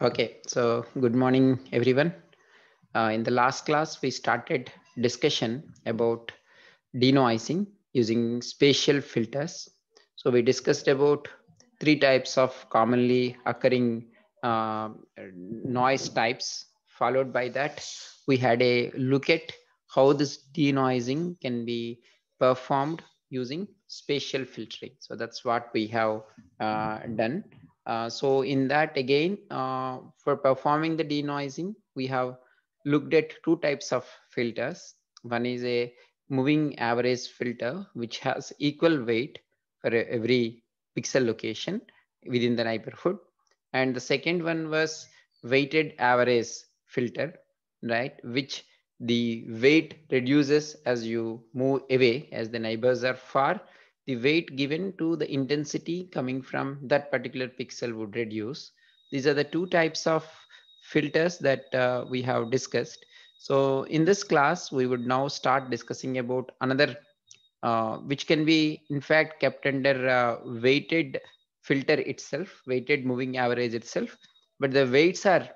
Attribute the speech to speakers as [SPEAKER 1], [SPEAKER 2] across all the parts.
[SPEAKER 1] Okay, so good morning, everyone. In the last class, we started discussion about denoising using spatial filters. So we discussed about three types of commonly occurring uh, noise types. Followed by that, we had a look at how this denoising can be performed using spatial filtering. So that's what we have done. So in that again, for performing the denoising, we have looked at two types of filters. One is a moving average filter, which has equal weight for every pixel location within the neighborhood. And the second one was weighted average filter, right? Which the weight reduces as you move away, as the neighbors are far. The weight given to the intensity coming from that particular pixel would reduce. These are the two types of filters that we have discussed. So in this class, we would now start discussing about another, which can be in fact kept under weighted filter itself, weighted moving average itself, but the weights are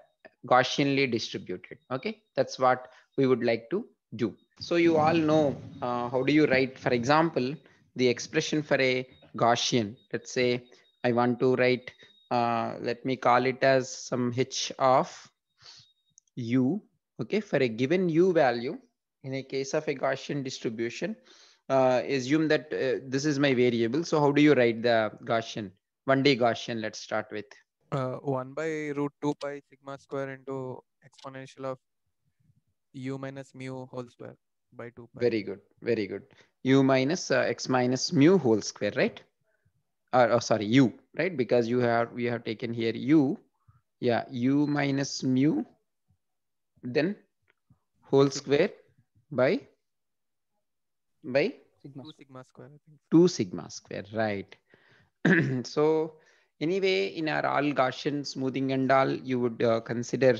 [SPEAKER 1] Gaussianly distributed. Okay, that's what we would like to do. So you all know how do you write, for example, the expression for a Gaussian. Let's say I want to write, let me call it as some h of u. Okay, for a given u value, in a case of a Gaussian distribution, assume that this is my variable. So how do you write the Gaussian, 1D Gaussian? Let's start with
[SPEAKER 2] 1 by root 2 pi sigma square into exponential of u minus mu whole square by 2 pi.
[SPEAKER 1] very good, very good. U minus x minus mu whole square, right? Or sorry, u, right? Because we have taken here u. Yeah, u minus mu, then
[SPEAKER 2] 2
[SPEAKER 1] whole
[SPEAKER 2] sigma,
[SPEAKER 1] square by
[SPEAKER 3] Sigma
[SPEAKER 2] 2
[SPEAKER 3] square.
[SPEAKER 2] sigma square, I think.
[SPEAKER 1] 2 sigma square, right? So anyway, in our all Gaussian smoothing and all, you would consider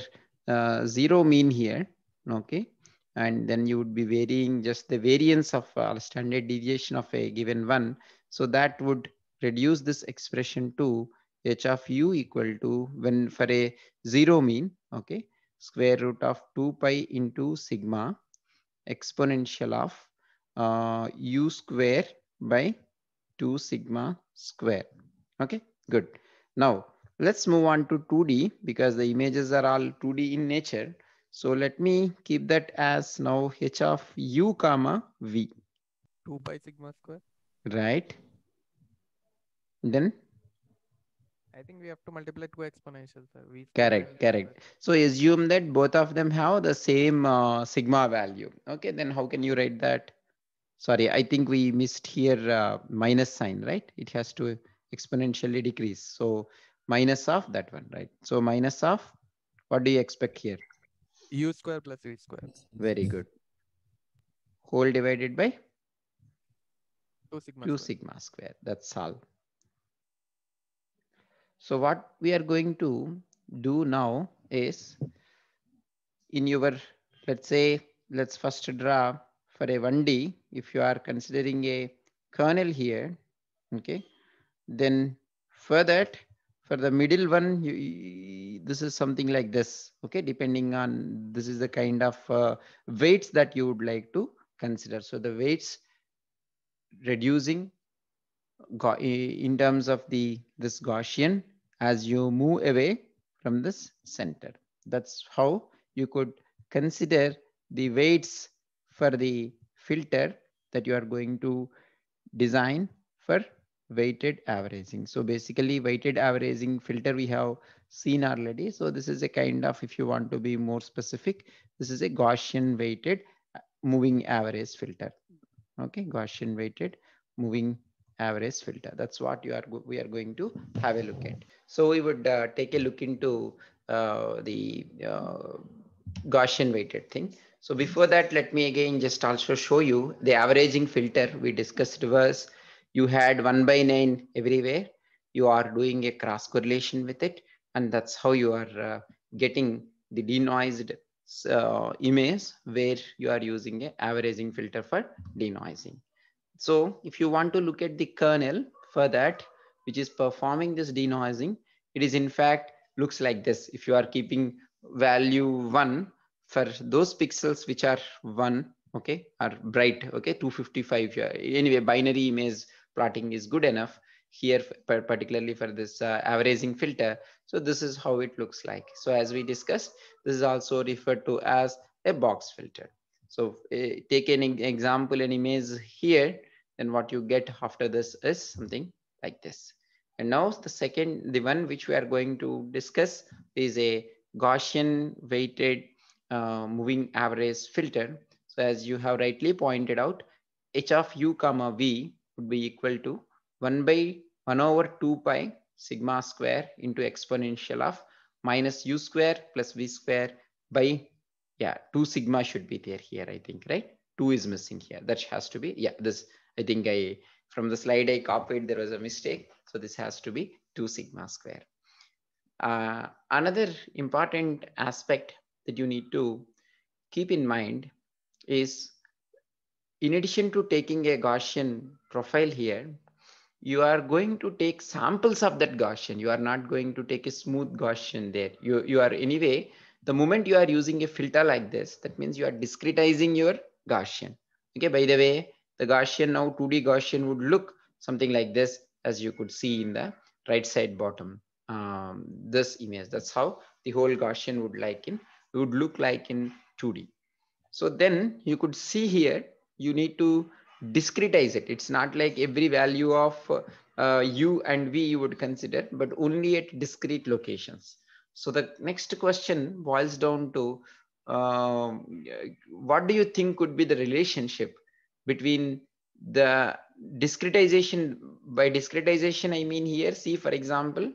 [SPEAKER 1] zero mean here, okay? And then you would be varying just the variance of standard deviation of a given one. So that would reduce this expression to h of u equal to, when for a zero mean, okay, square root of 2 pi into sigma exponential of u square by 2 sigma square. Okay, good. Now let's move on to 2D, because the images are all 2D in nature. So let me keep that as now h of u comma v,
[SPEAKER 2] 2 pi sigma square.
[SPEAKER 1] right? Then
[SPEAKER 2] I think we have to multiply 2 exponentials, sir. V square and
[SPEAKER 1] correct,
[SPEAKER 2] v square.
[SPEAKER 1] correct. So assume that both of them have the same sigma value. Okay, then how can you write that? Sorry, I think we missed here minus sign, right? It has to exponentially decrease. So minus of that one, right? So minus of, what do you expect here?
[SPEAKER 2] U square plus v square.
[SPEAKER 1] Very good. Whole divided by
[SPEAKER 2] 2 sigma
[SPEAKER 1] 2
[SPEAKER 2] square.
[SPEAKER 1] sigma square. That's all. So what we are going to do now is, in your, let's say, let's first draw for a 1D. If you are considering a kernel here, okay, then for that, for the middle one, this is something like this, okay, depending on, this is the kind of weights that you would like to consider. So the weights reducing in terms of this Gaussian as you move away from this center. That's how you could consider the weights for the filter that you are going to design for weighted averaging. So basically weighted averaging filter we have seen already. So this is a kind of, if you want to be more specific, this is a Gaussian weighted moving average filter. Okay, Gaussian weighted moving average filter. That's what we are going to have a look at. So we would take a look into the Gaussian weighted thing. So before that, let me again just also show you the averaging filter we discussed was, you had 1/9 everywhere. You are doing a cross correlation with it, and that's how you are getting the denoised image where you are using a averaging filter for denoising. So if you want to look at the kernel for that, which is performing this denoising, it is in fact looks like this. If you are keeping value 1 for those pixels which are 1, okay, are bright, okay, 255. Yeah. Anyway, binary image plotting is good enough here, particularly for this averaging filter. So this is how it looks like. So as we discussed, this is also referred to as a box filter. So take an example, an image here, then what you get after this is something like this. And now the one which we are going to discuss is a Gaussian weighted moving average filter. So as you have rightly pointed out, h of u comma v would be equal to 1 by 1 over 2 pi sigma square into exponential of minus u square plus v square by, yeah, 2 sigma should be there here, I think, right? 2 is missing here. That has to be, yeah, this, I think from the slide I copied, there was a mistake. So this has to be 2 sigma square. Another important aspect that you need to keep in mind is, in addition to taking a Gaussian profile here, you are going to take samples of that Gaussian. You are not going to take a smooth Gaussian there. You are anyway, the moment you are using a filter like this, that means you are discretizing your Gaussian. Okay, by the way, the Gaussian now 2D Gaussian would look something like this, as you could see in the right side bottom, this image. That's how the whole Gaussian would look like in 2D. So then you could see here, you need to discretize it. It's not like every value of u and v you would consider, but only at discrete locations. So the next question boils down to, what do you think could be the relationship between the discretization? By discretization, I mean here, see, for example,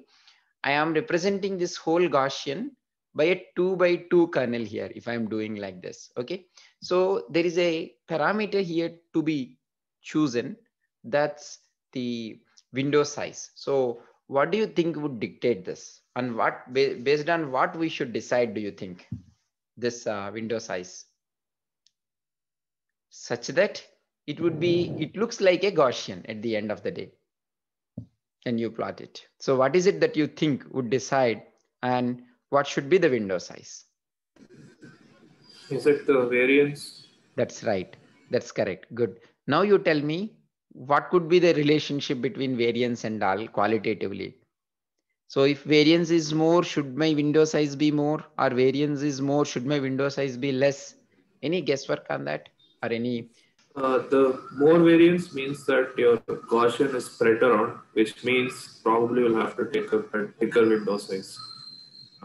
[SPEAKER 1] I am representing this whole Gaussian by a 2 by 2 kernel here, if I'm doing like this. Okay, so there is a parameter here to be chosen, that's the window size. So what do you think would dictate this, and what, based on what we should decide, do you think, this window size, such that it would be, it looks like a Gaussian at the end of the day, and you plot it? So what is it that you think would decide, and what should be the window size?
[SPEAKER 3] Is it the variance?
[SPEAKER 1] That's right. That's correct. Good. Now you tell me, what could be the relationship between variance and all qualitatively? So if variance is more, should my window size be more? Or variance is more, should my window size be less? Any guesswork on that, or any?
[SPEAKER 3] The more variance means that your Gaussian is spread around, which means probably you'll have to take a bigger window size.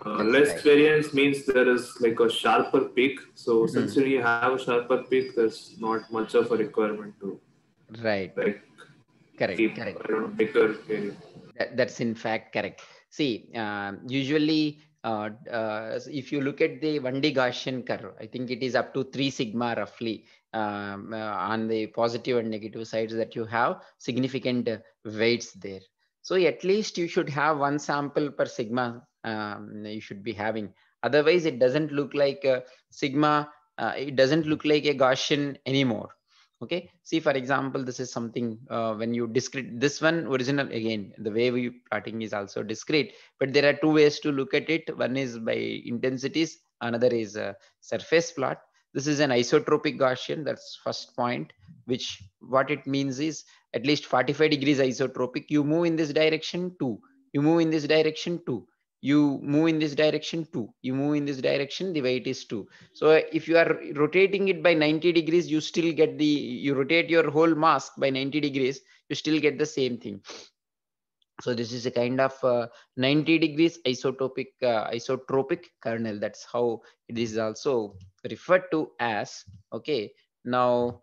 [SPEAKER 3] Less
[SPEAKER 1] Right.
[SPEAKER 3] variance means there is like a sharper peak. So since you have a sharper peak, there's not much of a requirement to
[SPEAKER 1] Right.
[SPEAKER 3] like
[SPEAKER 1] Correct.
[SPEAKER 3] keep,
[SPEAKER 1] Correct.
[SPEAKER 3] I don't know, bigger variance.
[SPEAKER 1] That's in fact correct. See, usually, if you look at the 1D Gaussian curve, I think it is up to 3 sigma roughly, on the positive and negative sides, that you have significant weights there. So at least you should have 1 sample per sigma, you should be having. Otherwise, it doesn't look like a sigma, it doesn't look like a Gaussian anymore. Okay, see, for example, this is something, when you discrete this one original, again, the way we plotting is also discrete, but there are 2 ways to look at it. One is by intensities, another is a surface plot. This is an isotropic Gaussian, that's first point, which what it means is at least 45 degrees isotropic. You move in this direction 2, you move in this direction 2, you move in this direction 2, you move in this direction, the weight is 2. So if you are rotating it by 90 degrees, you still get you rotate your whole mask by 90 degrees, you still get the same thing. So this is a kind of 90 degrees isotropic kernel. That's how it is also referred to as. Okay, now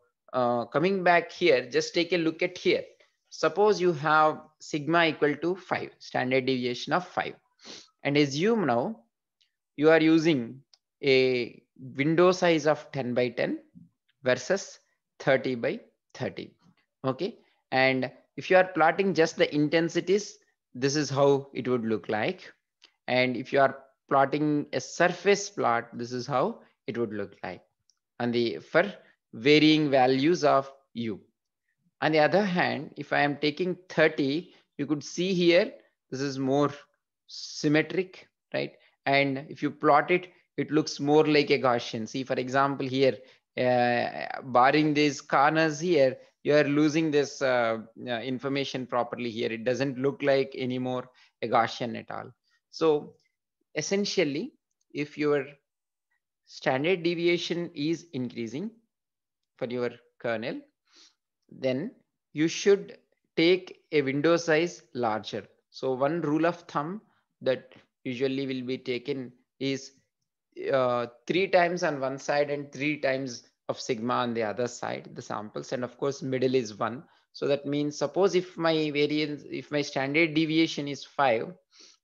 [SPEAKER 1] coming back here, just take a look at here. Suppose you have sigma equal to 5, standard deviation of 5, and assume now you are using a window size of 10 by 10 versus 30 by 30. Okay, and if you are plotting just the intensities, this is how it would look like. And if you are plotting a surface plot, this is how it would look like, and for varying values of u. On the other hand, if I am taking 30, you could see here, this is more symmetric, right? And if you plot it, it looks more like a Gaussian. See, for example, here, barring these corners here, you are losing this information properly here. It doesn't look like anymore a Gaussian at all. So essentially, if your standard deviation is increasing for your kernel, then you should take a window size larger. So one rule of thumb that usually will be taken is 3 times on one side and 3 times of sigma on the other side, the samples, and of course middle is 1. So that means, suppose if my variance, if my standard deviation is 5,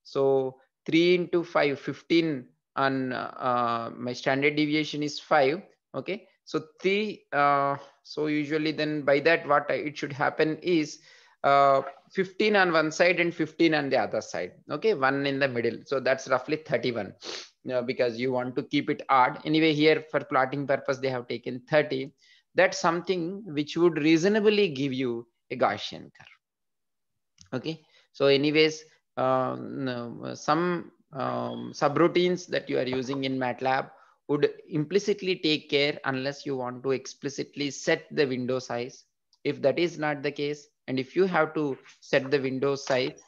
[SPEAKER 1] so 3 into 5, 15 on my standard deviation is 5. Okay, so 3, so usually then by that what it should happen is 15 on one side and 15 on the other side. Okay, 1 in the middle, so that's roughly 31. Because you want to keep it odd. Anyway, here for plotting purpose, they have taken 30. That's something which would reasonably give you a Gaussian curve. Okay, so anyways, some subroutines that you are using in MATLAB would implicitly take care unless you want to explicitly set the window size. If that is not the case, and if you have to set the window size,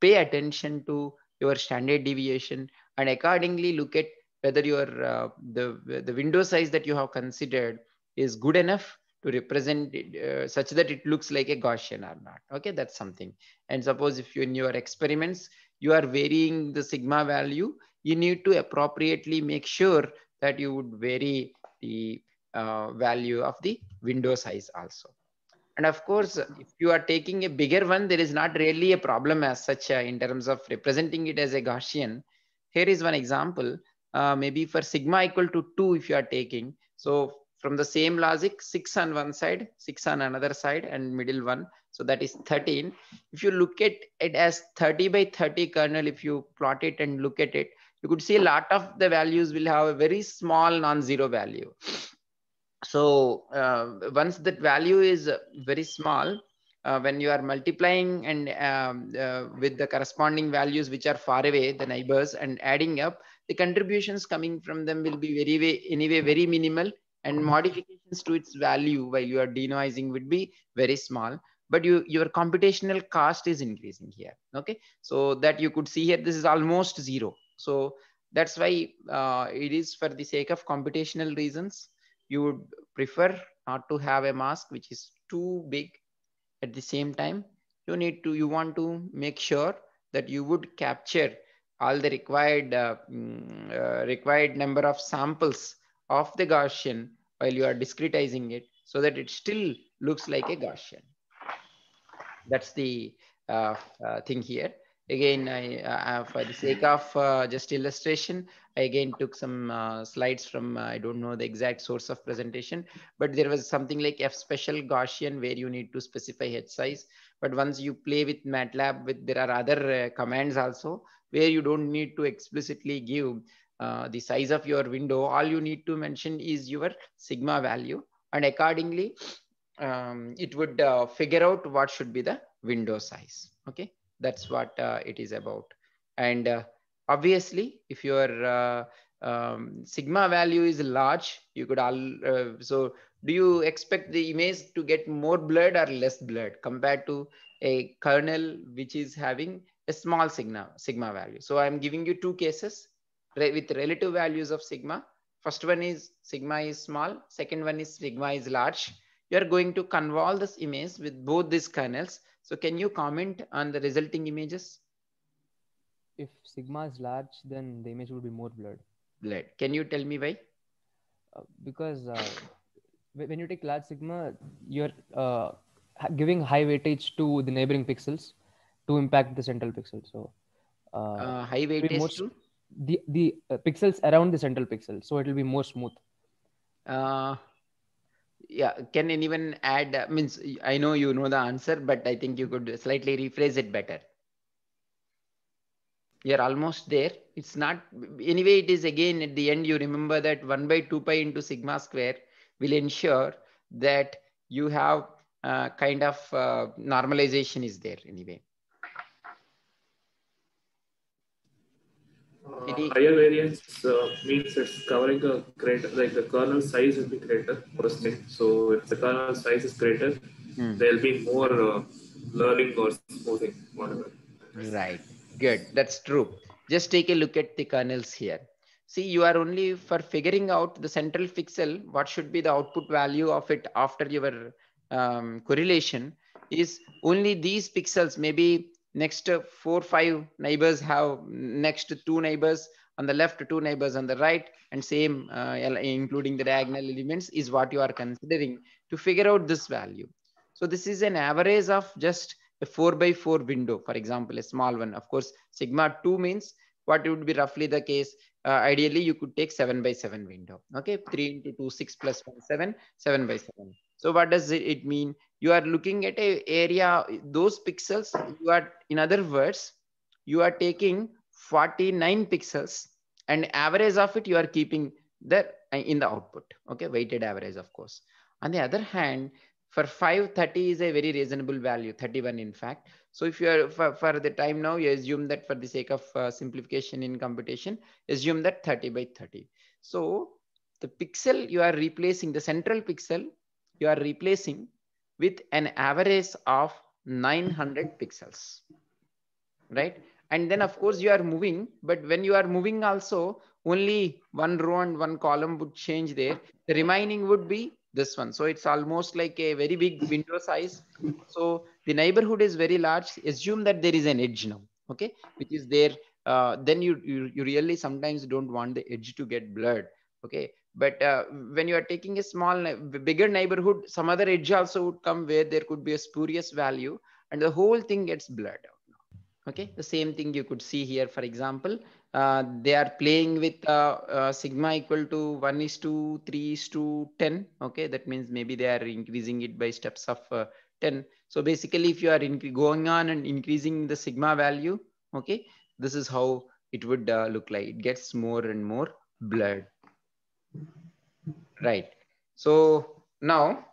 [SPEAKER 1] pay attention to your standard deviation and accordingly look at whether your the window size that you have considered is good enough to represent it, such that it looks like a Gaussian or not. Okay, that's something. And suppose if you in your experiments you are varying the sigma value, you need to appropriately make sure that you would vary the value of the window size also. And of course, if you are taking a bigger one, there is not really a problem as such in terms of representing it as a Gaussian. Here is one example. Maybe for sigma equal to 2, if you are taking, so from the same logic, 6 on one side, 6 on another side, and middle one, so that is 13. If you look at it as 30 by 30 kernel, if you plot it and look at it, you could see a lot of the values will have a very small non-zero value. So once that value is very small, when you are multiplying and with the corresponding values which are far away, the neighbors, and adding up, the contributions coming from them will be anyway very minimal, and modifications to its value while you are denoising would be very small. But your computational cost is increasing here. Okay, so that you could see here, this is almost 0. So that's why it is for the sake of computational reasons, you would prefer not to have a mask which is too big. At the same time, you want to make sure that you would capture all the required number of samples of the Gaussian while you are discretizing it, so that it still looks like a Gaussian. That's the thing here. Again, for the sake of just illustration, I again took some slides from, I don't know the exact source of presentation, but there was something like F special Gaussian where you need to specify H size. But once you play with MATLAB, there are other commands also where you don't need to explicitly give the size of your window. All you need to mention is your sigma value, and accordingly, it would figure out what should be the window size. Okay, that's what it is about. And obviously, if your sigma value is large, you could so do you expect the image to get more blurred or less blurred compared to a kernel which is having a small sigma value? So I'm giving you two cases with relative values of sigma. First one is sigma is small, second one is sigma is large. You are going to convolve this image with both these kernels. So can you comment on the resulting images?
[SPEAKER 4] If sigma is large, then the image would be more blurred.
[SPEAKER 1] Blurred. Can you tell me why?
[SPEAKER 4] Because when you take large sigma, you're giving high weightage to the neighboring pixels to impact the central pixel. So
[SPEAKER 1] high weightage to
[SPEAKER 4] the pixels around the central pixel, so it will be more smooth.
[SPEAKER 1] Yeah, can anyone add, means I know you know the answer, but I think you could slightly rephrase it better. You're almost there. It's not, anyway, it is again at the end, you remember that 1 by 2 pi into sigma square will ensure that you have kind of normalization is there anyway.
[SPEAKER 3] Higher variance means it's covering a greater, like the kernel size will be greater, first thing. So if the kernel size is greater, there'll be more learning or smoothing, whatever.
[SPEAKER 1] Right. Good. That's true. Just take a look at the kernels here. See, you are only for figuring out the central pixel, what should be the output value of it after your correlation is only these pixels. Maybe next 4, 5 neighbors have next 2 neighbors on the left, 2 neighbors on the right, and same including the diagonal elements is what you are considering to figure out this value. So this is an average of just a 4x4 window, for example, a small one. Of course, sigma 2 means what would be roughly the case. Ideally, you could take 7x7 window. Okay, 3 into 2, 6 plus 1, 7, 7x7. So what does it mean? You are looking at a area, those pixels, you are, in other words, you are taking 49 pixels and average of it, you are keeping there in the output. Okay, weighted average, of course. On the other hand, for 530 is a very reasonable value, 31 in fact. So if you are for the time now, you assume that for the sake of simplification in computation, assume that 30x30. So the pixel you are replacing, the central pixel you are replacing with an average of 900 pixels, right? And then of course you are moving, but when you are moving also only one row and one column would change there. The remaining would be this one. So it's almost like a very big window size. So the neighborhood is very large. Assume that there is an edge now, okay, which is there. Then you really sometimes don't want the edge to get blurred, okay. But when you are taking a small, bigger neighborhood, some other edge also would come where there could be a spurious value and the whole thing gets blurred out. Okay, the same thing you could see here. For example, they are playing with sigma equal to 1:3:10. Okay, that means maybe they are increasing it by steps of 10. So basically, if you are going on and increasing the sigma value, okay, this is how it would look like. It gets more and more blurred. Right. So now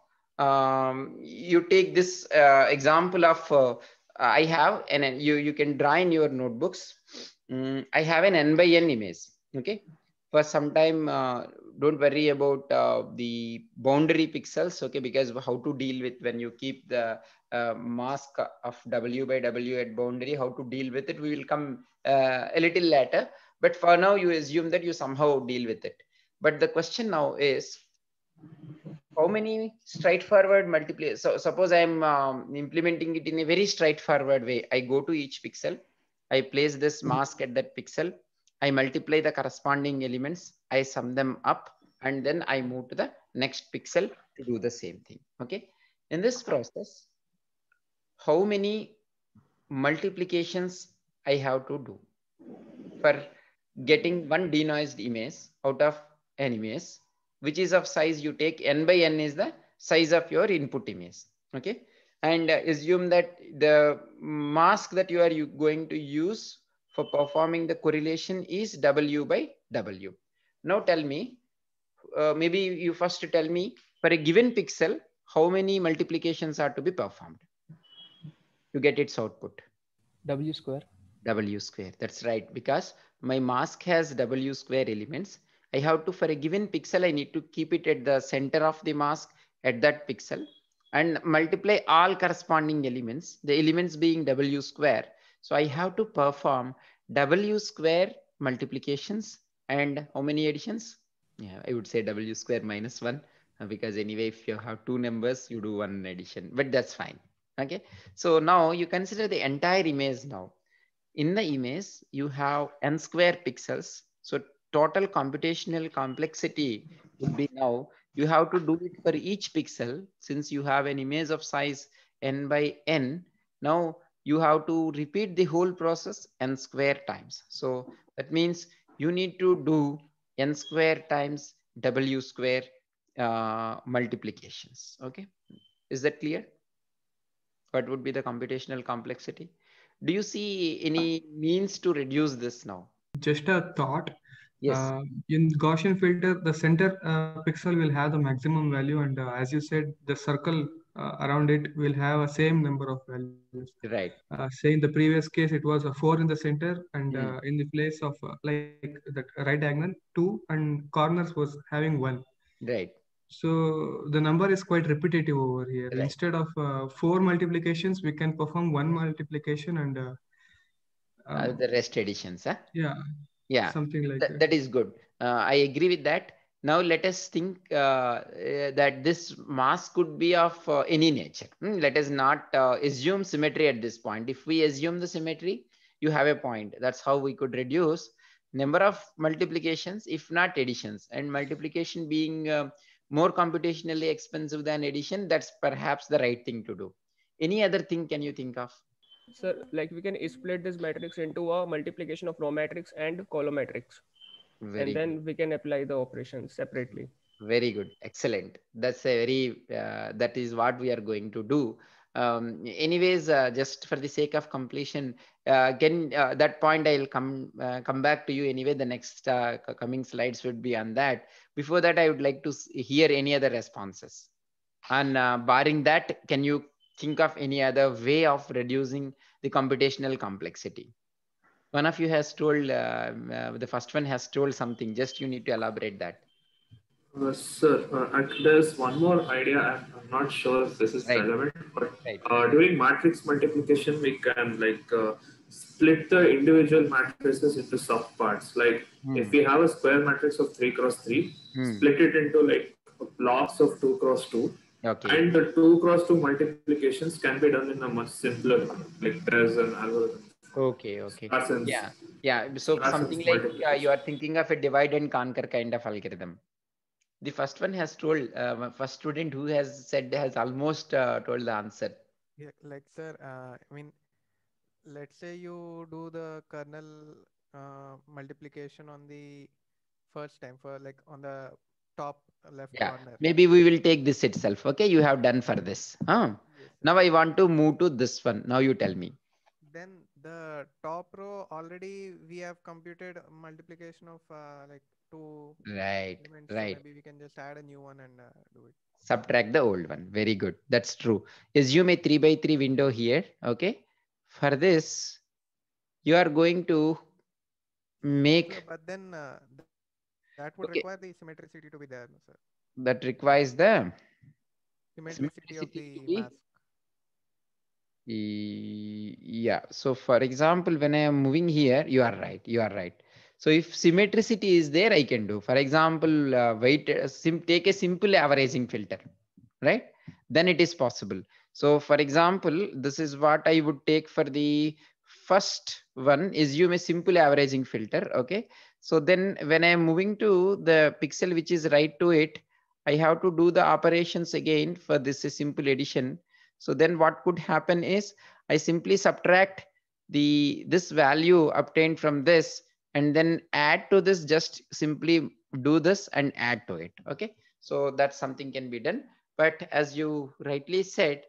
[SPEAKER 1] you take this example of I have, and you can draw in your notebooks. I have an n by n image. Okay. For some time, don't worry about the boundary pixels. Okay, because how to deal with when you keep the mask of W by W at boundary, how to deal with it, we will come a little later. But for now, you assume that you somehow deal with it. But the question now is, how many straightforward multipliers? So suppose I'm implementing it in a very straightforward way. I go to each pixel, I place this mask at that pixel, I multiply the corresponding elements, I sum them up, and then I move to the next pixel to do the same thing. Okay. In this process, how many multiplications I have to do for getting one denoised image out of an image, which is of size, you take n by n is the size of your input image. Okay. And assume that the mask that you are going to use for performing the correlation is W by W. Now tell me, maybe you first tell me, for a given pixel, how many multiplications are to be performed to get its output?
[SPEAKER 4] W square.
[SPEAKER 1] W square. That's right. Because my mask has W square elements. I have to, for a given pixel, I need to keep it at the center of the mask at that pixel and multiply all corresponding elements, the elements being W square. So I have to perform W square multiplications and how many additions? Yeah, I would say W square minus 1 because anyway, if you have two numbers, you do one addition, but that's fine. Okay. So now you consider the entire image now. In the image, you have n square pixels. So total computational complexity would be now, you have to do it for each pixel. Since you have an image of size n by n, now you have to repeat the whole process n square times. So that means you need to do n square times W square multiplications. Okay. Is that clear? What would be the computational complexity? Do you see any means to reduce this now?
[SPEAKER 5] Just a thought.
[SPEAKER 1] Yes.
[SPEAKER 5] In Gaussian filter, the center pixel will have the maximum value, and as you said, the circle around it will have a same number of values.
[SPEAKER 1] Right.
[SPEAKER 5] Say in the previous case, it was a 4 in the center, and
[SPEAKER 1] Hmm.
[SPEAKER 5] in the place of like that right diagonal, 2, and corners was having 1.
[SPEAKER 1] Right.
[SPEAKER 5] So the number is quite repetitive over here.
[SPEAKER 1] Right.
[SPEAKER 5] Instead of 4 multiplications, we can perform 1 multiplication and
[SPEAKER 1] The rest additions, huh?
[SPEAKER 5] yeah,
[SPEAKER 1] Yeah,
[SPEAKER 5] something like that.
[SPEAKER 1] that is good. I agree with that. Now let us think that this mass could be of any nature. Let us not assume symmetry at this point. If we assume the symmetry, you have a point. That's how we could reduce number of multiplications, if not additions. And multiplication being more computationally expensive than addition, that's perhaps the right thing to do. Any other thing can you think of?
[SPEAKER 6] Sir, like we can split this matrix into a multiplication of row matrix and column matrix,
[SPEAKER 1] Very
[SPEAKER 6] and
[SPEAKER 1] good.
[SPEAKER 6] then we can apply the operations separately.
[SPEAKER 1] Very good. Excellent. That's a very, that is what we are going to do. Anyways, just for the sake of completion, can that point I'll come back to you anyway. The next coming slides would be on that. Before that, I would like to hear any other responses. And barring that, can you think of any other way of reducing the computational complexity? One of you has told, the first one has told something, just you need to elaborate that.
[SPEAKER 3] Sir, there's one more idea. I'm not sure if this is
[SPEAKER 1] Right.
[SPEAKER 3] relevant, but
[SPEAKER 1] Right.
[SPEAKER 3] During matrix multiplication, we can split the individual matrices into subparts. Like if we have a square matrix of 3 cross 3, split it into like blocks of 2 cross 2.
[SPEAKER 1] Okay.
[SPEAKER 3] And the 2 cross 2 multiplications can be done in a much simpler manner. Like there's an algorithm.
[SPEAKER 1] Okay. Okay.
[SPEAKER 3] Parsons,
[SPEAKER 1] Yeah. Yeah. So
[SPEAKER 3] Parsons
[SPEAKER 1] something like
[SPEAKER 3] multiplication.
[SPEAKER 1] you are thinking of a divide and conquer kind of algorithm. The first one has told, first student who has said has almost told the answer.
[SPEAKER 2] Yeah, like sir, I mean, let's say you do the kernel multiplication on the first time for like on the top left
[SPEAKER 1] Yeah.
[SPEAKER 2] corner.
[SPEAKER 1] Maybe we will take this itself. Okay. You have done for this. Huh?
[SPEAKER 2] Yes, sir.
[SPEAKER 1] Now I want to move to this one. Now you tell me.
[SPEAKER 2] Then the top row already we have computed multiplication of like 2
[SPEAKER 1] Right.
[SPEAKER 2] elements. So
[SPEAKER 1] Right.
[SPEAKER 2] maybe we can just add a new one and do it.
[SPEAKER 1] Subtract the old one. Very good. That's true. Assume a 3x3 window here. Okay. For this, you are going to make.
[SPEAKER 2] Sir, but then that would
[SPEAKER 1] Okay.
[SPEAKER 2] require the symmetricity to be there, no, sir.
[SPEAKER 1] That requires the
[SPEAKER 2] Symmetricity of
[SPEAKER 1] symmetricity to
[SPEAKER 2] the
[SPEAKER 1] be.
[SPEAKER 2] mask.
[SPEAKER 1] Yeah. So for example, when I am moving here, you are right. You are right. So if symmetricity is there, I can do. For example, take a simple averaging filter, right? Then it is possible. So for example, this is what I would take for the first one. Assume a simple averaging filter. Okay. So then when I am moving to the pixel which is right to it, I have to do the operations again for this simple addition. So then what could happen is I simply subtract this value obtained from this and then add to this, just simply do this and add to it. Okay. So that's something can be done. But as you rightly said,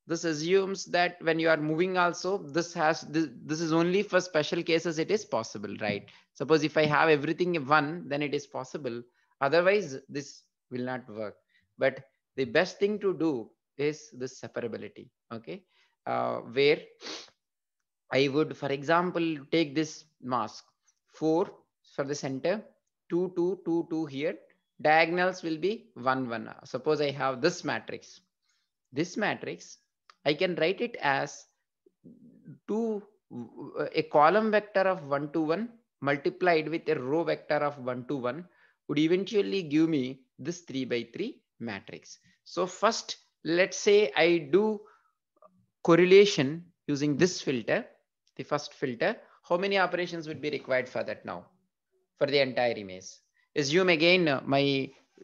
[SPEAKER 1] this assumes that when you are moving also, this is only for special cases it is possible, right? Suppose if I have everything in one, then it is possible. Otherwise, this will not work. But the best thing to do is this separability, okay? Where I would, for example, take this mask 4 for the center, 2, 2, 2, 2 here. Diagonals will be 1, 1. Suppose I have this matrix. This matrix, I can write it as a column vector of 1 to 1 multiplied with a row vector of 1 to 1 would eventually give me this 3 by 3 matrix. So first, let's say I do correlation using this filter, the first filter. How many operations would be required for that now? For the entire image. Assume again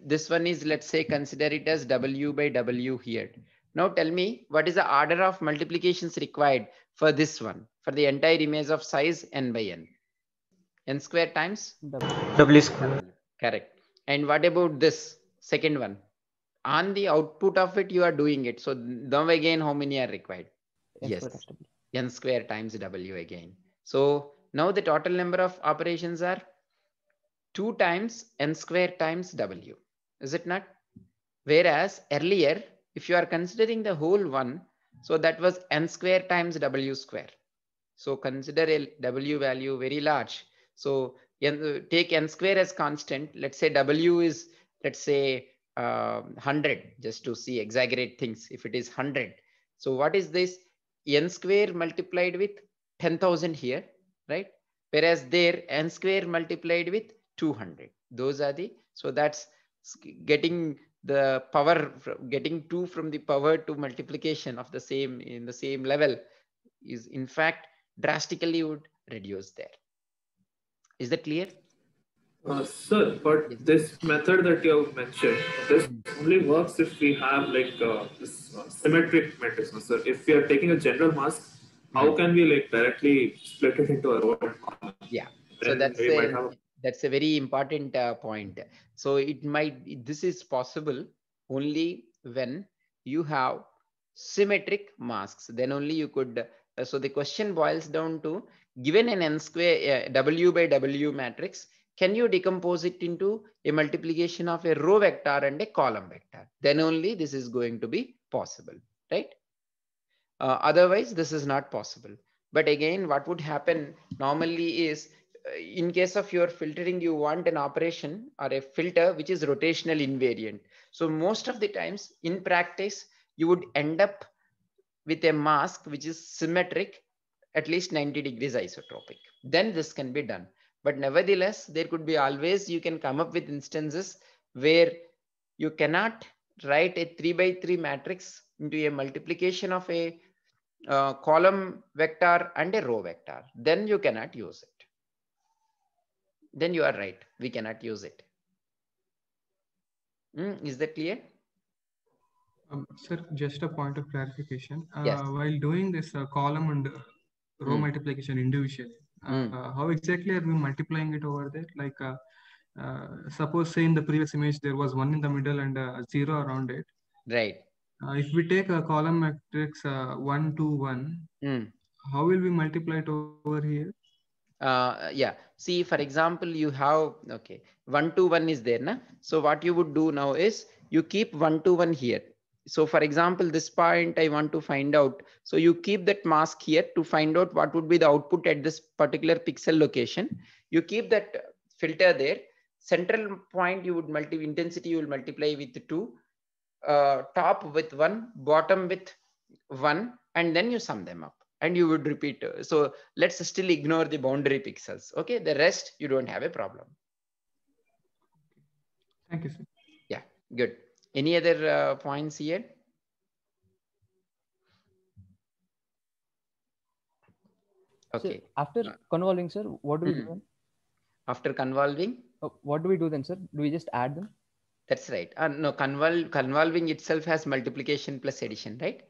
[SPEAKER 1] this one is, let's say, consider it as W by W here. Now tell me what is the order of multiplications required for this one, for the entire image of size n by n? N square times?
[SPEAKER 7] W square.
[SPEAKER 1] Correct. And what about this second one? On the output of it, you are doing it. So now again, how many are required? Yes, n square times W again. So now the total number of operations are 2 times n square times W. Is it not? Whereas earlier, If you are considering the whole one, so that was n square times w square. So consider a w value very large. So take n square as constant. Let's say w is, let's say 100, just to see exaggerate things. If it is 100, so what is this? N square multiplied with 10,000 here, right? Whereas there n square multiplied with 200. Those are the, so that's getting the power, getting 2 from the power to multiplication of the same in the same level is in fact drastically would reduce there. Is that clear?
[SPEAKER 3] Sir, but
[SPEAKER 1] Yes.
[SPEAKER 3] this method that you have mentioned, this only works if we have like this symmetric matrix. No, sir, if we are taking a general mask, how can we like directly split it into a row and column?
[SPEAKER 1] Yeah.
[SPEAKER 3] Then
[SPEAKER 1] So
[SPEAKER 3] we might have.
[SPEAKER 1] that's a very important point. So it might, this is possible only when you have symmetric masks. Then only you could. So the question boils down to, given an n square w by w matrix, can you decompose it into a multiplication of a row vector and a column vector? Then only this is going to be possible, right? Otherwise, this is not possible. But again, what would happen normally is, in case of your filtering, you want an operation or a filter which is rotational invariant. So most of the times in practice, you would end up with a mask which is symmetric, at least 90 degrees isotropic. Then this can be done. But nevertheless, there could be always, you can come up with instances where you cannot write a 3 by 3 matrix into a multiplication of a column vector and a row vector. Then you cannot use it. Then you are right, we cannot use it. Is that clear?
[SPEAKER 5] Sir, just a point of clarification.
[SPEAKER 1] Yes.
[SPEAKER 5] While doing this column and row multiplication individually, how exactly are we multiplying it over there? Like, suppose say in the previous image, there was 1 in the middle and 0 around it.
[SPEAKER 1] Right.
[SPEAKER 5] If we take a column matrix 1 to 1, how will we multiply it over here?
[SPEAKER 1] Yeah, see, for example, you have, okay, 1 to 1 is there, na? So what you would do now is you keep 1 to 1 here. So for example, this point I want to find out. So you keep that mask here to find out what would be the output at this particular pixel location. You keep that filter there. Central point you would intensity you will multiply with 2, top with 1, bottom with 1, and then you sum them up. And you would repeat. So let's still ignore the boundary pixels. Okay, the rest you don't have a problem.
[SPEAKER 5] Thank you, sir.
[SPEAKER 1] Yeah, good. Any other points here? Okay.
[SPEAKER 4] So after convolving, sir, what do we do then?
[SPEAKER 1] After convolving?
[SPEAKER 4] What do we do then, sir? Do we just add them?
[SPEAKER 1] That's right. No, convolving itself has multiplication plus addition, right?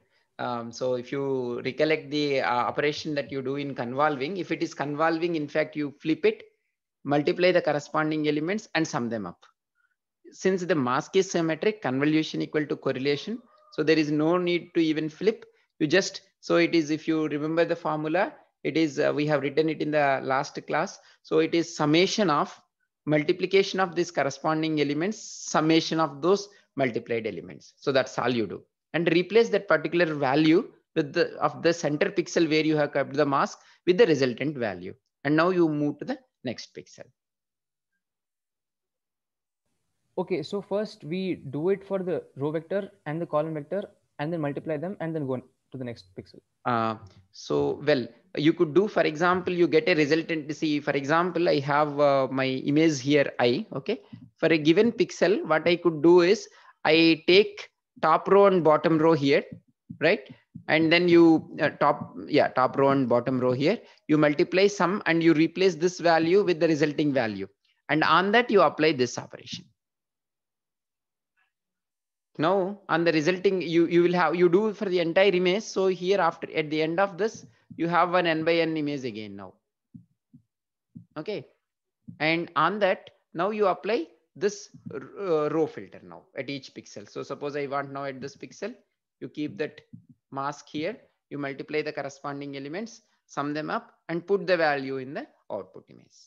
[SPEAKER 1] So if you recollect the operation that you do in convolving, if it is convolving, in fact, you flip it, multiply the corresponding elements and sum them up. Since the mask is symmetric, convolution equal to correlation. So there is no need to even flip. You just, so it is, if you remember the formula, it is, we have written it in the last class. So it is summation of multiplication of these corresponding elements, summation of those multiplied elements. So that's all you do. And replace that particular value with the of the center pixel where you have kept the mask with the resultant value. And now you move to the next pixel.
[SPEAKER 4] Okay, so first we do it for the row vector and the column vector and then multiply them and then go on to the next pixel.
[SPEAKER 1] So, well, you could do, for example, you get a resultant. See, for example, I have my image here, I, okay. For a given pixel, what I could do is I take top row and bottom row here, right? And then you top row and bottom row here, you multiply sum and you replace this value with the resulting value. And on that you apply this operation. Now on the resulting, you will have, you do for the entire image. So here after, at the end of this, you have an n by n image again now. Okay. And on that, now you apply this row filter now at each pixel. So suppose I want now at this pixel, you keep that mask here, you multiply the corresponding elements, sum them up and put the value in the output image.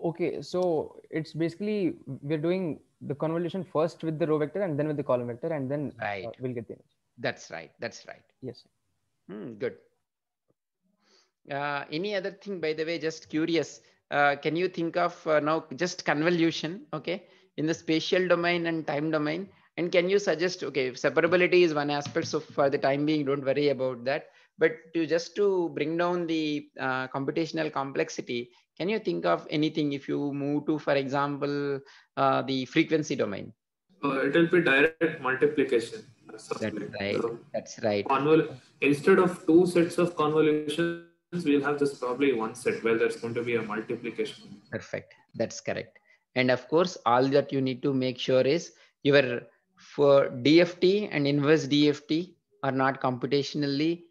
[SPEAKER 4] Okay, so it's basically we're doing the convolution first with the row vector and then with the column vector, and then we'll get the image.
[SPEAKER 1] That's right. That's right.
[SPEAKER 4] Yes.
[SPEAKER 1] Good. Any other thing, by the way, just curious, can you think of now just convolution, okay, in the spatial domain and time domain? And can you suggest, okay, separability is one aspect, so for the time being, don't worry about that. But to bring down the computational complexity, can you think of anything if you move to, for example, the frequency domain?
[SPEAKER 3] It will be direct multiplication.
[SPEAKER 1] That's right.
[SPEAKER 3] Instead of two sets of convolutions, we'll have just probably one set where there's going to be a multiplication.
[SPEAKER 1] Perfect. That's correct. And of course, all that you need to make sure is your for DFT and inverse DFT are not computationally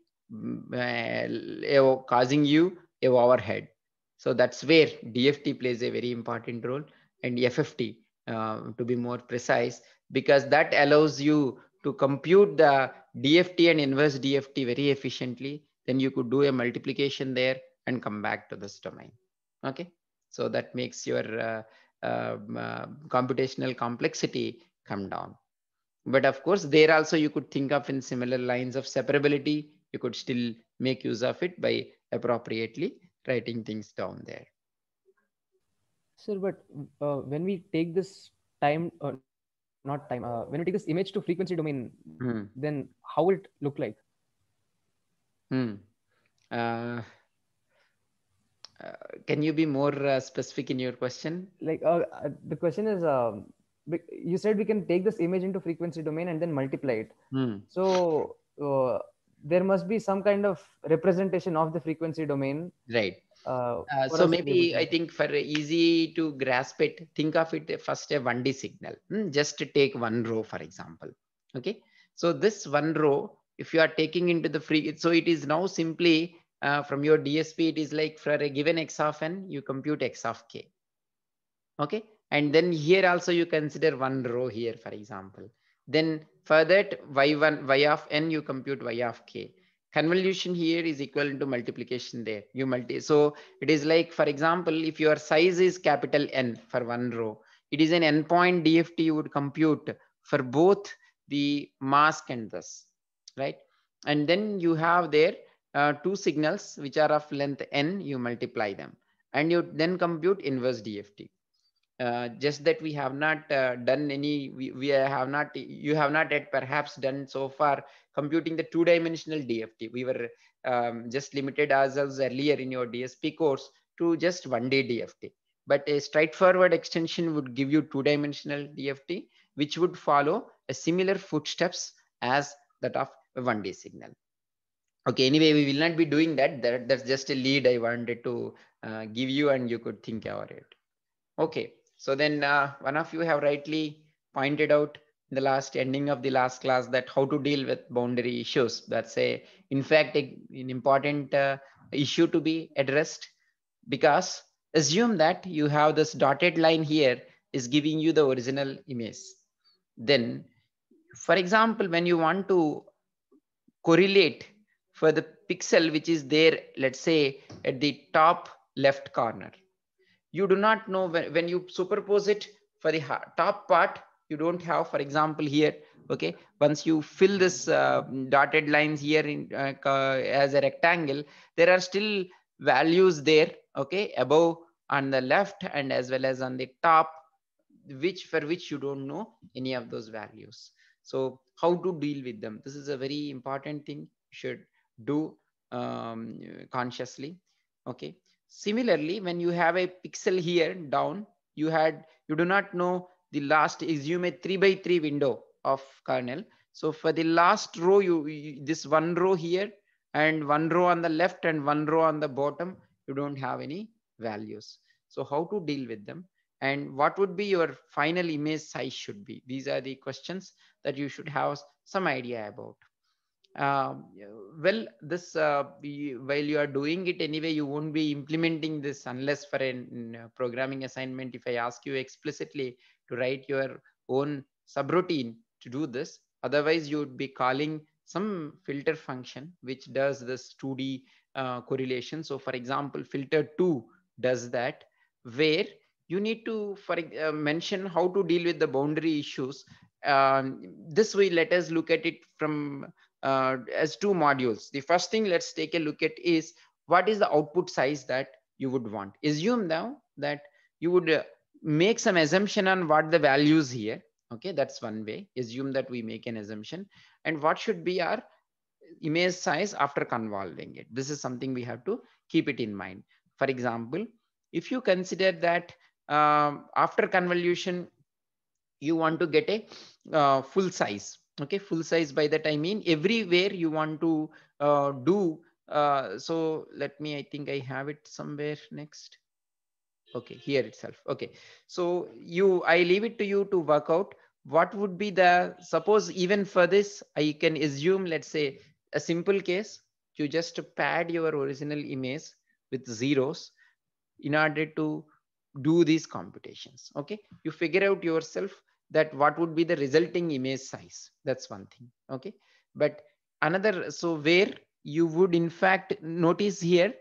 [SPEAKER 1] causing you a overhead. So that's where DFT plays a very important role, and FFT to be more precise, because that allows you to compute the DFT and inverse DFT very efficiently. Then you could do a multiplication there and come back to this domain. Okay. So that makes your computational complexity come down. But of course, there also you could think of in similar lines of separability. You could still make use of it by appropriately writing things down there.
[SPEAKER 4] Sir, but when we take this time, not time, when we take this image to frequency domain, then how will it look like?
[SPEAKER 1] Can you be more specific in your question?
[SPEAKER 4] Like the question is, you said we can take this image into frequency domain and then multiply it. So there must be some kind of representation of the frequency domain.
[SPEAKER 1] Right. So maybe I think for easy to grasp it, think of it first a 1D signal. Just to take one row, for example. Okay. So this one row, if you are taking into the so it is now simply from your DSP, it is like for a given x of n, you compute x of k. Okay. And then here also you consider one row here, for example. Then for that y of n, you compute y of k. Convolution here is equivalent to multiplication there. So it is like, for example, if your size is capital N for one row, it is an n point DFT you would compute for both the mask and this, right? And then you have there two signals which are of length n, you multiply them and you then compute inverse DFT. Just that we have not done any, you have not yet perhaps done so far computing the two-dimensional DFT. We were just limited ourselves earlier in your DSP course to just 1D DFT. But a straightforward extension would give you two-dimensional DFT, which would follow a similar footsteps as that of a 1D signal. Okay, anyway, we will not be doing that. That's just a lead I wanted to give you and you could think about it. Okay. So then one of you have rightly pointed out in the ending of the last class that how to deal with boundary issues. That's in fact, an important issue to be addressed, because assume that you have this dotted line here is giving you the original image. Then, for example, when you want to correlate for the pixel which is there, let's say at the top left corner, you do not know when you superpose it for the top part, you don't have, for example, here, okay, once you fill this dotted lines here in as a rectangle, there are still values there, okay, above on the left and as well as on the top, for which you don't know any of those values. So how to deal with them? This is a very important thing you should do consciously, okay. Similarly, when you have a pixel here down, you do not know the last, assume a 3x3 window of kernel. So for the last row, this one row here and one row on the left and one row on the bottom, you don't have any values. So how to deal with them and what would be your final image size should be? These are the questions that you should have some idea about. Well, this while you are doing it anyway, you won't be implementing this unless for a programming assignment. If I ask you explicitly to write your own subroutine to do this, otherwise you would be calling some filter function which does this 2D correlation. So for example, filter 2 does that, where you need to mention how to deal with the boundary issues. This way, let us look at it from as two modules. The first thing let's take a look at is what is the output size that you would want. Assume now that you would make some assumption on what the values here. Okay, that's one way. Assume that we make an assumption, and what should be our image size after convolving it. This is something we have to keep it in mind. For example, if you consider that after convolution you want to get a full size. Okay, full size, by that I mean everywhere you want to do so let me, I think I have it somewhere next. Okay, here itself. Okay, so I leave it to you to work out what would be the, suppose even for this I can assume, let's say a simple case, you just pad your original image with zeros in order to do these computations. Okay, you figure out yourself that what would be the resulting image size. That's one thing. Okay, but another, so where you would in fact notice here,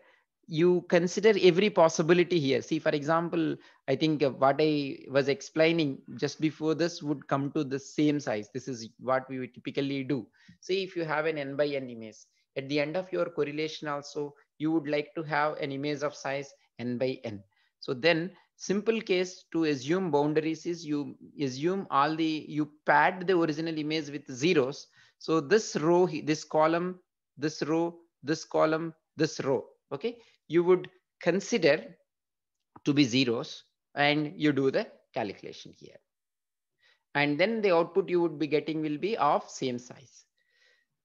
[SPEAKER 1] you consider every possibility here. See, for example, I think what I was explaining just before this would come to the same size. This is what we would typically do. See, if you have an n by n image, at the end of your correlation also, you would like to have an image of size n by n. So then simple case to assume boundaries is you assume you pad the original image with zeros. So this row, this column, this row, this column, this row, okay, you would consider to be zeros, and you do the calculation here. And then the output you would be getting will be of same size.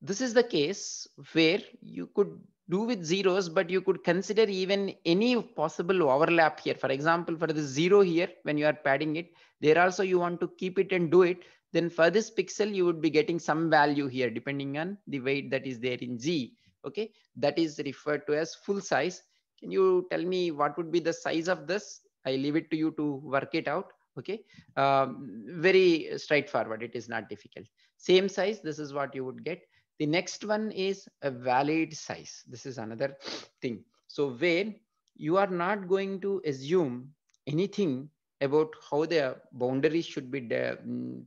[SPEAKER 1] This is the case where you could do with zeros, but you could consider even any possible overlap here. For example, for the zero here, when you are padding it, there also you want to keep it and do it. Then for this pixel, you would be getting some value here, depending on the weight that is there in G. Okay, that is referred to as full size. Can you tell me what would be the size of this? I leave it to you to work it out. Okay, very straightforward. It is not difficult. Same size, this is what you would get. The next one is a valid size. This is another thing. So where you are not going to assume anything about how the boundaries should be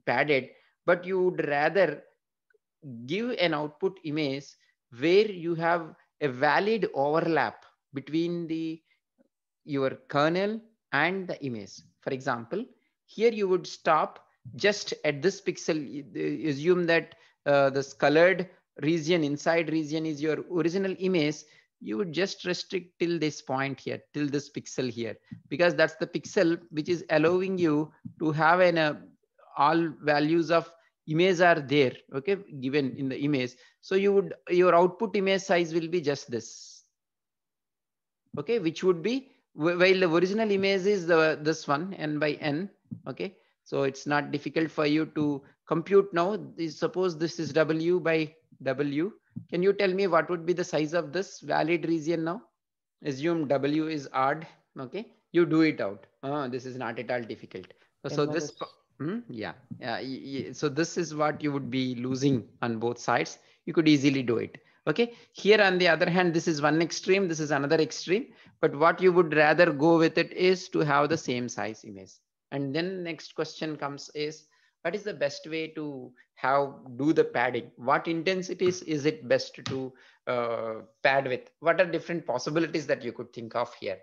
[SPEAKER 1] padded, but you would rather give an output image where you have a valid overlap between your kernel and the image. For example, here you would stop just at this pixel. Assume that this colored region, inside region, is your original image. You would just restrict till this point here, till this pixel here, because that's the pixel which is allowing you to have all values of image are there, okay, given in the image. So your output image size will be just this, okay, which would be, while the original image is this one, n by n. Okay, so it's not difficult for you to compute now. Suppose this is w by w. Can you tell me what would be the size of this valid region now? Assume w is odd. Okay, you do it out. This is not at all difficult. So this so this is what you would be losing on both sides. You could easily do it. Okay, here on the other hand, this is one extreme, this is another extreme, but what you would rather go with it is to have the same size image. And then next question comes is, what is the best way to do the padding? What intensities is it best to pad with? What are different possibilities that you could think of here?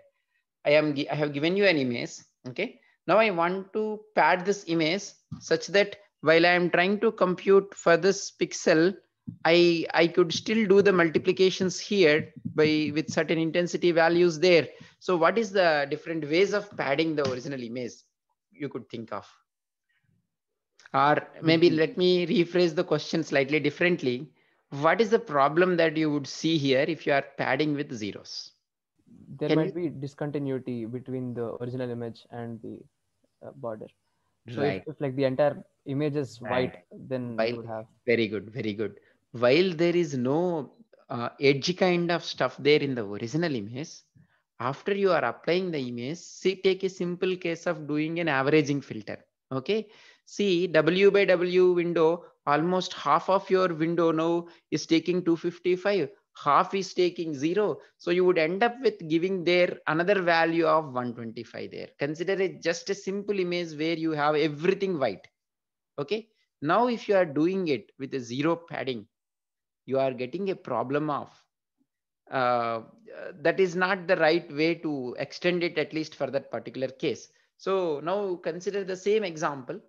[SPEAKER 1] I have given you an image. Okay, now I want to pad this image such that while I am trying to compute for this pixel, I could still do the multiplications here with certain intensity values there. So what is the different ways of padding the original image you could think of? Or maybe let me rephrase the question slightly differently. What is the problem that you would see here if you are padding with zeros?
[SPEAKER 4] There might be discontinuity between the original image and the border. So if like the entire image is white, then you would have.
[SPEAKER 1] Very good, very good. While there is no edgy kind of stuff there in the original image, after you are applying the image, take a simple case of doing an averaging filter. Okay, see, W by W window, almost half of your window now is taking 255. half is taking 0. So you would end up with giving there another value of 125 there. Consider it just a simple image where you have everything white. Okay. Now, if you are doing it with a 0 padding, you are getting a problem of that is not the right way to extend it, at least for that particular case. So now consider the same example.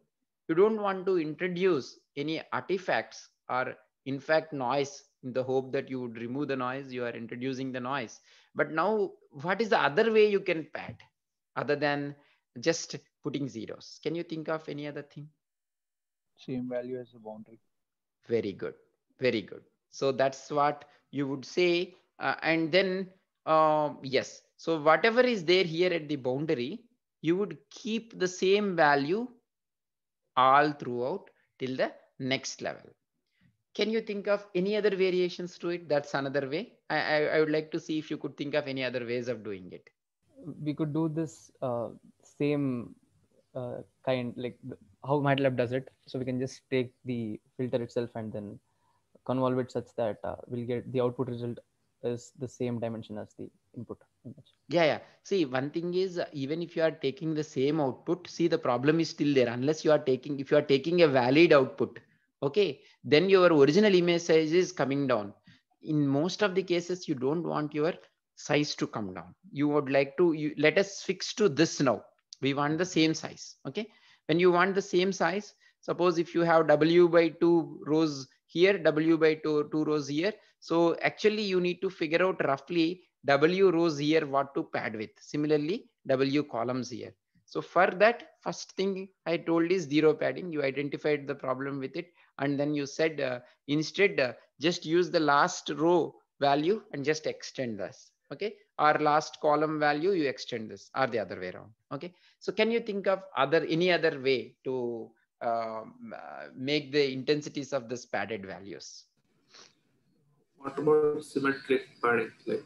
[SPEAKER 1] You don't want to introduce any artifacts or in fact noise in the hope that you would remove the noise. You are introducing the noise. But now what is the other way you can pad other than just putting zeros? Can you think of any other thing?
[SPEAKER 7] Same value as the boundary.
[SPEAKER 1] Very good. Very good. So that's what you would say. And then, yes. So whatever is there here at the boundary, you would keep the same value all throughout till the next level. Can you think of any other variations to it? That's another way. I would like to see if you could think of any other ways of doing it.
[SPEAKER 4] We could do this same kind, like how MATLAB does it. So we can just take the filter itself and then convolve it such that we'll get the output result is the same dimension as the input image.
[SPEAKER 1] Yeah. See, one thing is, even if you are taking the same output, see, the problem is still there. Unless you are taking, if you are taking a valid output, okay, then your original image size is coming down. In most of the cases, you don't want your size to come down. You would like to, let us fix to this now. We want the same size. Okay. When you want the same size, suppose if you have W by 2 rows here, W by 2 rows here. So actually you need to figure out roughly W rows here what to pad with. Similarly, W columns here. So for that, first thing I told is 0 padding. You identified the problem with it. And then you said instead just use the last row value and just extend this. Okay. Or last column value, you extend this, or the other way around. Okay. So can you think of any other way to make the intensities of this padded values?
[SPEAKER 3] What about symmetric padding? Like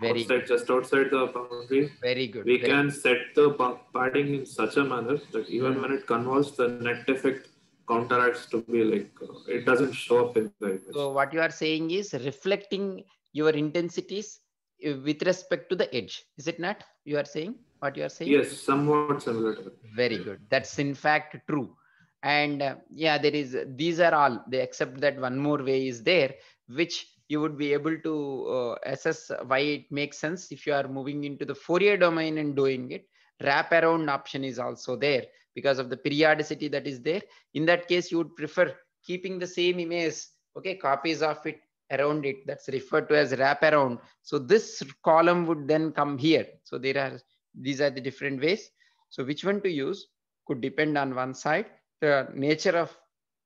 [SPEAKER 1] Very
[SPEAKER 3] outside,
[SPEAKER 1] good.
[SPEAKER 3] just outside the boundary.
[SPEAKER 1] Very good.
[SPEAKER 3] We can set the padding in such a manner that even when it convolves, the net effect counteracts to be like it doesn't show up in the image.
[SPEAKER 1] So what you are saying is reflecting your intensities with respect to the edge. Is it not? You are saying what you are saying?
[SPEAKER 3] Yes, somewhat similar to that.
[SPEAKER 1] Very good. That's in fact true. And yeah, there is, these are all, they except that one more way is there, which you would be able to assess why it makes sense if you are moving into the Fourier domain and doing it. Wraparound option is also there because of the periodicity that is there. In that case, you would prefer keeping the same image, okay, copies of it around it. That's referred to as wraparound. So this column would then come here. So these are the different ways. So which one to use could depend on one side, the nature of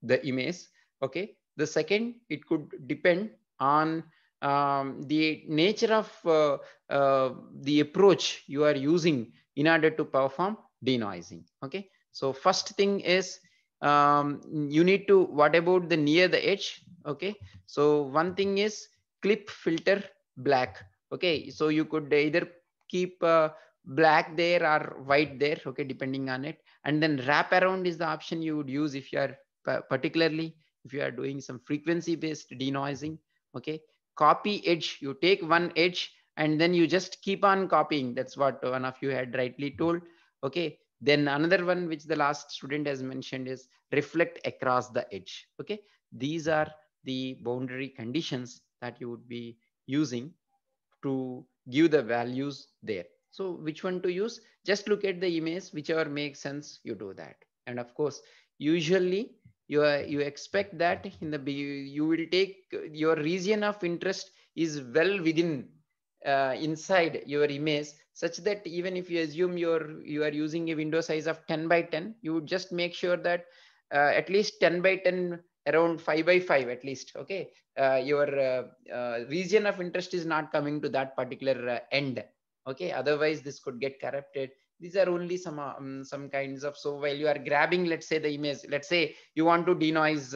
[SPEAKER 1] the image. Okay. The second, it could depend on the nature of the approach you are using in order to perform denoising. Okay. So first thing is you need to, what about the near the edge? Okay. So one thing is clip filter black. Okay. So you could either keep black there or white there. Okay. Depending on it. And then wrap around is the option you would use if you are particularly if you are doing some frequency based denoising. Okay. Copy edge, you take one edge and then you just keep on copying. That's what one of you had rightly told. Okay. Then another one which the last student has mentioned is reflect across the edge. Okay. These are the boundary conditions that you would be using to give the values there. So which one to use? Just look at the image, whichever makes sense, you do that. And of course, usually you expect that in the you will take your region of interest is well within inside your image, such that even if you assume you are using a window size of 10 by 10, you would just make sure that at least 10 by 10 around 5 by 5 at least. Okay. Your region of interest is not coming to that particular end. Okay. Otherwise this could get corrupted. These are only some kinds of, so while you are grabbing, let's say the image, let's say you want to denoise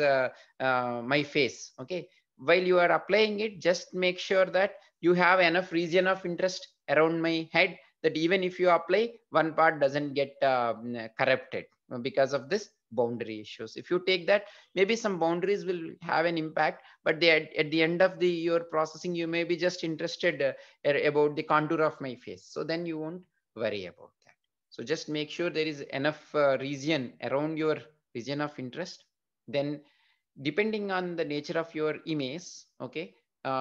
[SPEAKER 1] my face. Okay. While you are applying it, just make sure that you have enough region of interest around my head that even if you apply, one part doesn't get corrupted. Because of this, boundary issues. If you take that, maybe some boundaries will have an impact, but at the end of your processing, you may be just interested about the contour of my face. So then you won't worry about that. So just make sure there is enough region around your region of interest. Then depending on the nature of your image, okay,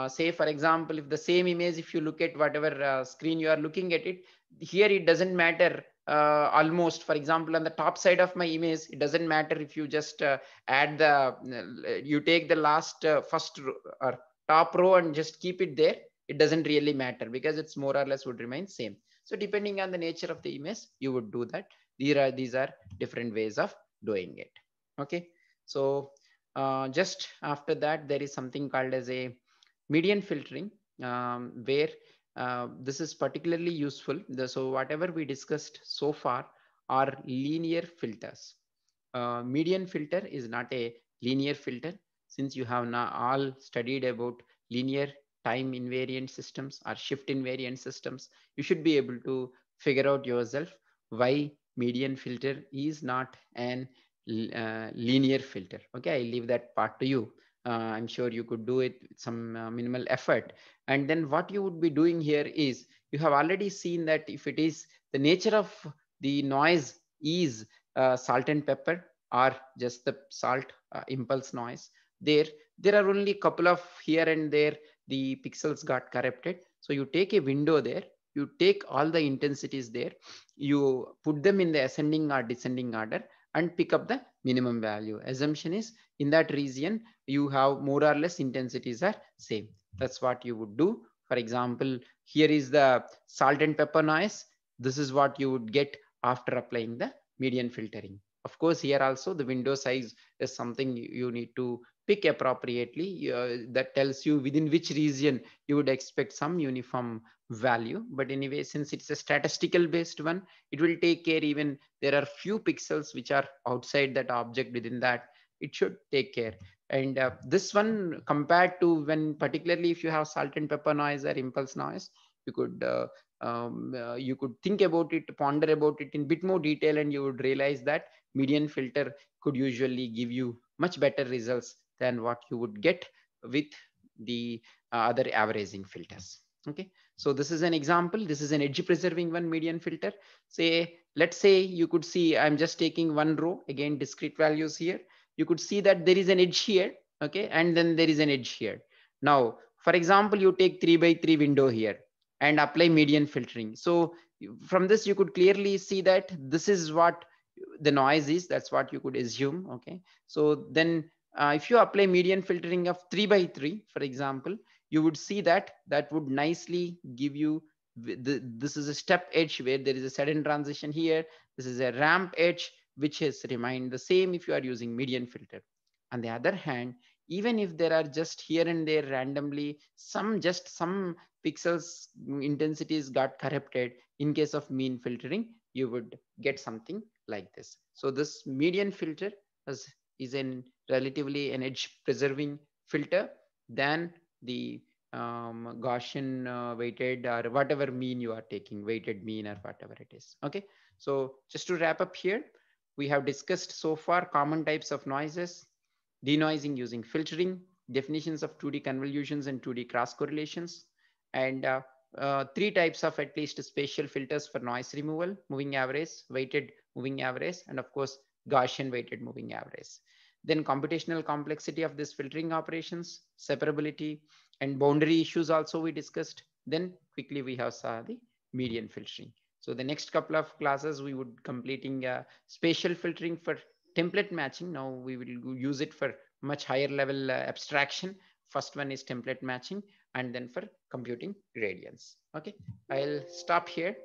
[SPEAKER 1] say for example, if the same image, if you look at whatever screen you are looking at it, here it doesn't matter. Almost, for example, on the top side of my image, it doesn't matter if you just add the you take the last first row, or top row and just keep it there. It doesn't really matter because it's more or less would remain same. So depending on the nature of the image, you would do that. These are different ways of doing it. Okay, so just after that, there is something called as a median filtering, where this is particularly useful. So whatever we discussed so far are linear filters. Median filter is not a linear filter. Since you have now all studied about linear time invariant systems or shift invariant systems, you should be able to figure out yourself why median filter is not an linear filter. Okay, I leave that part to you. I'm sure you could do it with some minimal effort. And then what you would be doing here is, you have already seen that if it is the nature of the noise is salt and pepper, or just the salt impulse noise, there are only a couple of here and there the pixels got corrupted. So you take a window there, you take all the intensities there, you put them in the ascending or descending order, and pick up the minimum value. Assumption is in that region you have more or less intensities are same. That's what you would do. For example, here is the salt and pepper noise. This is what you would get after applying the median filtering. Of course, here also the window size is something you need to pick appropriately. That tells you within which region you would expect some uniform value. But anyway, since it's a statistical based one, it will take care even there are few pixels which are outside that object. Within that, it should take care. And this one, compared to when, particularly if you have salt and pepper noise or impulse noise, you could think about it, ponder about it in bit more detail, and you would realize that median filter could usually give you much better results than what you would get with the other averaging filters. Okay, so this is an example. This is an edge preserving one median filter. Let's say you could see, I'm just taking one row, again discrete values here. You could see that there is an edge here, okay, and then there is an edge here. Now, for example, you take 3x3 window here and apply median filtering. So from this, you could clearly see that this is what the noise is. That's what you could assume. Okay, so then if you apply median filtering of 3x3, for example, you would see that would nicely give you this is a step edge where there is a sudden transition here. This is a ramp edge which has remained the same if you are using median filter. On the other hand, even if there are just here and there randomly some pixels intensities got corrupted, in case of mean filtering, you would get something like this. So this median filter is an relatively an edge preserving filter than the Gaussian weighted or whatever mean you are taking, weighted mean or whatever it is. Okay, so just to wrap up here, we have discussed so far common types of noises, denoising using filtering, definitions of 2D convolutions and 2D cross correlations, and three types of at least spatial filters for noise removal: moving average, weighted moving average, and of course Gaussian weighted moving average. Then computational complexity of this filtering operations, separability, and boundary issues also we discussed. Then quickly we have saw the median filtering. So the next couple of classes we would completing spatial filtering for template matching. Now we will use it for much higher level abstraction. First one is template matching, and then for computing gradients. Okay, I'll stop here.